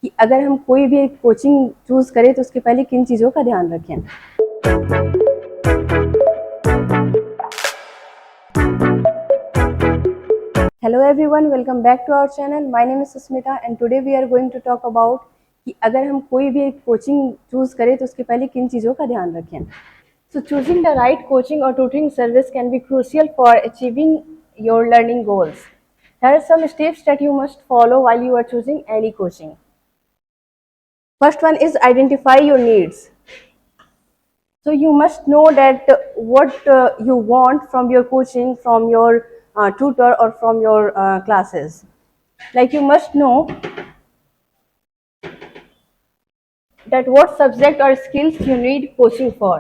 कि अगर हम कोई भी एक कोचिंग चूज करें तो उसके पहले किन चीज़ों का ध्यान रखें। Hello everyone, welcome back to our channel. My name is Susmita and today we are going to talk about कि अगर हम कोई भी एक कोचिंग चूज करें तो उसके पहले किन चीज़ों का ध्यान रखें। So choosing the right coaching or tutoring service can be crucial for achieving your learning goals. Here are some steps that you must follow while you are choosing any coaching. First one is identify your needs. So you must know that what you want from your coaching, from your tutor or from your classes. Like you must know that what subject or skills you need coaching for.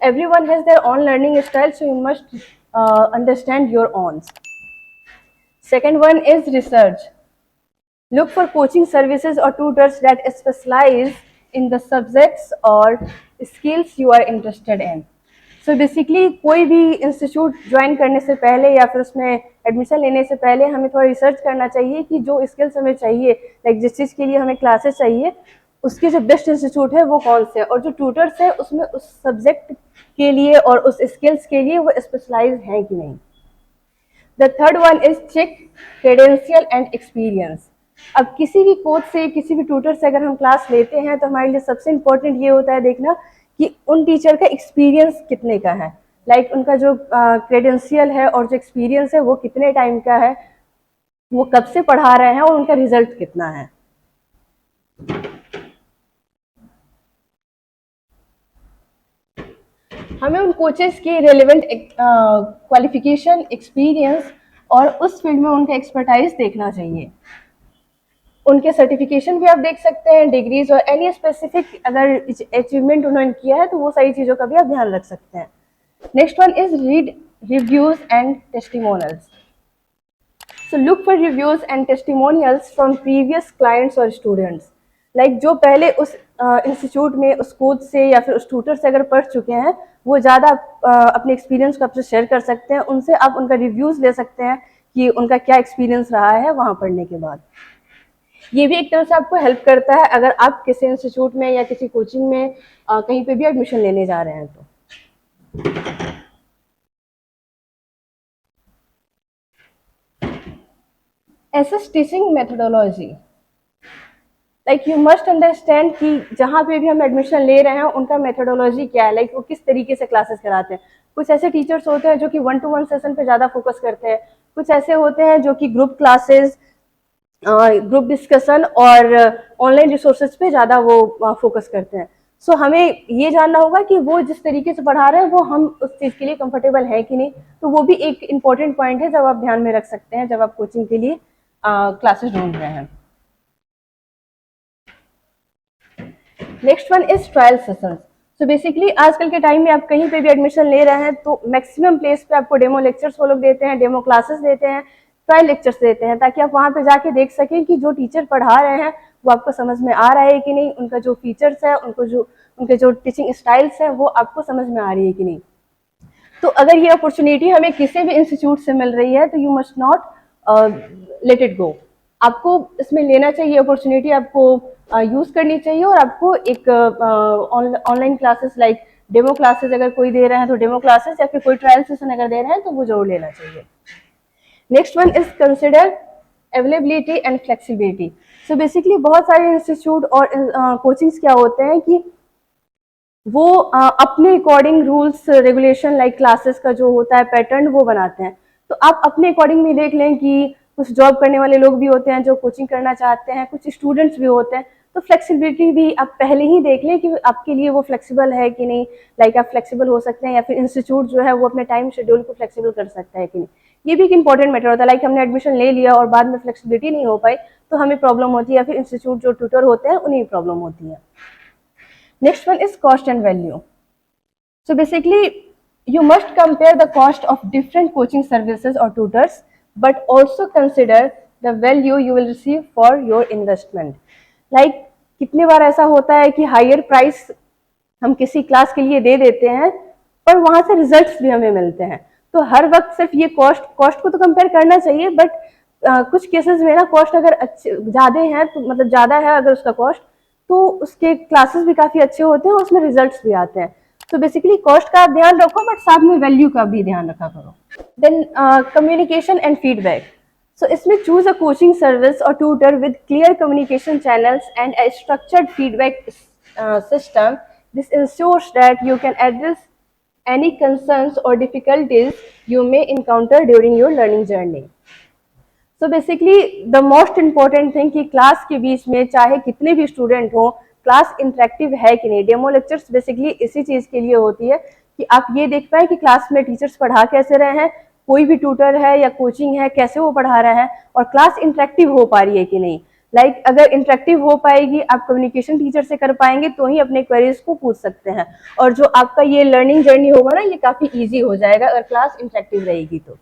Everyone has their own learning style, so you must understand your own. Second one is research. Look for coaching services or tutors that specialize in the subjects or skills you are interested in. So basically कोई भी institute join करने से पहले या फिर उसमें admission लेने से पहले हमें थोड़ा रिसर्च करना चाहिए कि जो स्किल्स हमें चाहिए, लाइक जिस चीज़ के लिए हमें क्लासेस चाहिए, उसके जो बेस्ट इंस्टीट्यूट है वो कौन से है, और जो ट्यूटर्स है उसमें उस सब्जेक्ट के लिए और उस स्किल्स के लिए वो स्पेशलाइज हैं कि नहीं। The third one is check credential and experience. अब किसी भी कोच से, किसी भी ट्यूटर से अगर हम क्लास लेते हैं तो हमारे लिए सबसे इम्पोर्टेंट ये होता है देखना कि उन टीचर का एक्सपीरियंस कितने का है, लाइक उनका जो क्रेडेंशियल है और जो एक्सपीरियंस है वो कितने टाइम का है, वो कब से पढ़ा रहे हैं और उनका रिजल्ट कितना है। हमें उन कोचेस की रेलेवेंट क्वालिफिकेशन, एक्सपीरियंस और उस फील्ड में उनका एक्सपर्टाइज देखना चाहिए। उनके सर्टिफिकेशन भी आप देख सकते हैं, डिग्रीज और एनी स्पेसिफिक अगर अचीवमेंट उन्होंने किया है तो वो सारी चीज़ों का भी आप ध्यान रख सकते हैं। Next one is read reviews and testimonials. So look for reviews and testimonials from previous clients और स्टूडेंट्स। लाइक जो पहले उस इंस्टीट्यूट में उस कोच से या फिर उस ट्यूटर से अगर पढ़ चुके हैं वो ज़्यादा अपने एक्सपीरियंस को आपसे शेयर कर सकते हैं, उनसे आप उनका रिव्यूज़ ले सकते हैं कि उनका क्या एक्सपीरियंस रहा है वहाँ पढ़ने के बाद। ये भी एक तरह से आपको हेल्प करता है अगर आप किसी इंस्टीट्यूट में या किसी कोचिंग में कहीं पे भी एडमिशन लेने जा रहे हैं तो। Assess teaching methodology. Like you must understand कि जहाँ पे भी हम एडमिशन ले रहे हैं उनका मेथोडोलॉजी क्या है, लाइक वो किस तरीके से क्लासेस कराते हैं। कुछ ऐसे टीचर्स होते हैं जो कि 1-to-1 सेशन पे ज़्यादा फोकस करते हैं, कुछ ऐसे होते हैं जो कि ग्रुप क्लासेस, ग्रुप डिस्कशन और ऑनलाइन रिसोर्सेज पे ज़्यादा वो फोकस करते हैं। सो हमें ये जानना होगा कि वो जिस तरीके से पढ़ा रहे हैं वो हम उस चीज़ के लिए कंफर्टेबल है कि नहीं। तो वो भी एक इम्पॉर्टेंट पॉइंट है जब आप ध्यान में रख सकते हैं जब आप कोचिंग के लिए क्लासेस ढूंढ रहे हैं। Next one is trial sessions. So basically आजकल के टाइम में आप कहीं पे भी एडमिशन ले रहे हैं तो मैक्सिमम प्लेस पे आपको डेमो लेक्चर्स वो लोग देते हैं, डेमो क्लासेस देते हैं, ट्रायल लेक्चर्स देते हैं, ताकि आप वहाँ पे जाके देख सकें कि जो टीचर पढ़ा रहे हैं वो आपको समझ में आ रहा है कि नहीं, उनका जो फीचर्स है, उनके जो टीचिंग स्टाइल्स हैं वो आपको समझ में आ रही है कि नहीं। तो अगर ये अपॉर्चुनिटी हमें किसी भी इंस्टीट्यूट से मिल रही है तो you must not let it go. आपको इसमें लेना चाहिए अपॉर्चुनिटी, आपको यूज़ करनी चाहिए और आपको एक online classes like demo classes अगर कोई दे रहे हैं तो डेमो क्लासेस, या फिर कोई ट्रायल सेशन अगर दे रहे हैं तो वो जरूर लेना चाहिए। Next one is consider availability and flexibility. So basically बहुत सारे इंस्टीट्यूट और कोचिंग्स क्या होते हैं कि वो अपने according rules regulation, like classes का जो होता है पैटर्न वो बनाते हैं। तो आप अपने अकॉर्डिंग भी देख लें कि कुछ जॉब करने वाले लोग भी होते हैं जो कोचिंग करना चाहते हैं, कुछ स्टूडेंट्स भी होते हैं, तो फ्लेक्सिबिलिटी भी आप पहले ही देख लें कि आपके लिए वो फ्लेक्सिबल है कि नहीं, लाइक आप फ्लेक्सिबल हो सकते हैं या फिर इंस्टीट्यूट जो है वो अपने टाइम शेड्यूल को फ्लेक्सिबल कर सकता है कि नहीं। ये भी एक इंपॉर्टेंट मैटर होता है, लाइक हमने एडमिशन ले लिया और बाद में फ्लेक्सिबिलिटी नहीं हो पाई तो हमें प्रॉब्लम होती है, या फिर इंस्टीट्यूट जो ट्यूटर होते हैं उन्हें प्रॉब्लम होती है। Next one is cost and value. So basically, you must compare the cost of different coaching services or tutors, but also consider the value you will receive for your investment. Like कितनी बार ऐसा होता है कि higher price हम किसी class के लिए दे देते हैं पर वहाँ से रिजल्ट्स भी हमें मिलते हैं। तो हर वक्त सिर्फ ये कॉस्ट को तो कंपेयर करना चाहिए, बट कुछ केसेस में ना कॉस्ट अगर अच्छे ज़्यादा है तो मतलब ज़्यादा है अगर उसका कॉस्ट, तो उसके क्लासेस भी काफ़ी अच्छे होते हैं, उसमें रिजल्ट्स भी आते हैं। तो बेसिकली कॉस्ट का आप ध्यान रखो, बट साथ में वैल्यू का भी ध्यान रखा करो। Then communication and feedback. So इसमें चूज अ कोचिंग सर्विस और tutor with clear communication channels and a structured feedback system. This ensures that you can address any concerns or difficulties you may encounter during your learning journey. So basically the most important thing कि class के बीच में चाहे कितने भी student हो, class interactive है कि नहीं। डेमो लेक्चर्स बेसिकली इसी चीज़ के लिए होती है कि आप ये देख पाए कि क्लास में टीचर्स पढ़ा कैसे रहे हैं, कोई भी ट्यूटर है या कोचिंग है कैसे वो पढ़ा रहा है, और क्लास इंटरेक्टिव हो पा रही है कि नहीं। लाइक अगर इंटरेक्टिव हो पाएगी, आप कम्युनिकेशन टीचर से कर पाएंगे तो ही अपने क्वेरीज को पूछ सकते हैं, और जो आपका ये लर्निंग जर्नी होगा ना, ये काफ़ी ईजी हो जाएगा अगर क्लास इंटरेक्टिव रहेगी तो।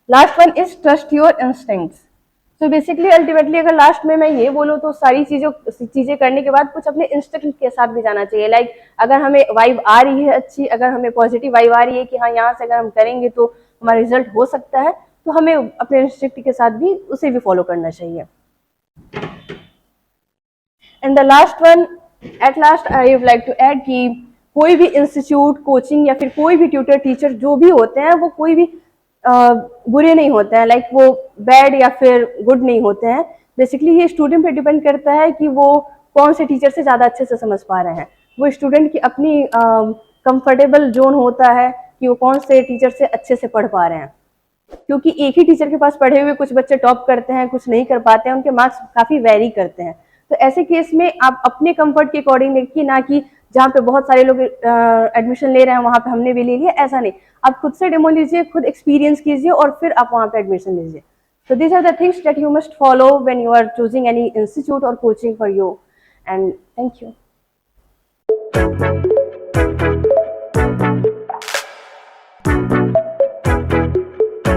Last one is trust your instincts. तो बेसिकली अल्टीमेटली अगर लास्ट में मैं ये बोलूँ तो सारी चीजें करने के बाद कुछ अपने इंस्टिंक्ट के साथ भी जाना चाहिए। लाइक अगर हमें वाइब आ रही है अच्छी, अगर हमें पॉजिटिव वाइब आ रही है कि हाँ यहाँ से अगर हम करेंगे तो हमारा रिजल्ट हो सकता है, तो हमें अपने इंस्टिंक्ट के साथ भी उसे भी फॉलो करना चाहिए। And the last one, at last I would like to add कि कोई भी इंस्टीट्यूट, कोचिंग या फिर कोई भी ट्यूटर टीचर जो भी होते हैं वो कोई भी बुरे नहीं होते हैं। लाइक वो बैड या फिर गुड नहीं होते हैं। बेसिकली ये स्टूडेंट पे डिपेंड करता है कि वो कौन से टीचर से ज़्यादा अच्छे से समझ पा रहे हैं। वो स्टूडेंट की अपनी कंफर्टेबल जोन होता है कि वो कौन से टीचर से अच्छे से पढ़ पा रहे हैं, क्योंकि एक ही टीचर के पास पढ़े हुए कुछ बच्चे टॉप करते हैं, कुछ नहीं कर पाते हैं, उनके मार्क्स काफ़ी वेरी करते हैं। तो ऐसे केस में आप अपने कंफर्ट के अकॉर्डिंग देखिए, ना कि जहाँ पे बहुत सारे लोग एडमिशन ले रहे हैं वहाँ पे हमने भी ले लिया, ऐसा नहीं। आप खुद से डेमो लीजिए, खुद एक्सपीरियंस कीजिए और फिर आप वहाँ पे एडमिशन लीजिए। So these are the things that you must follow when you are choosing any institute or coaching for you. And thank you.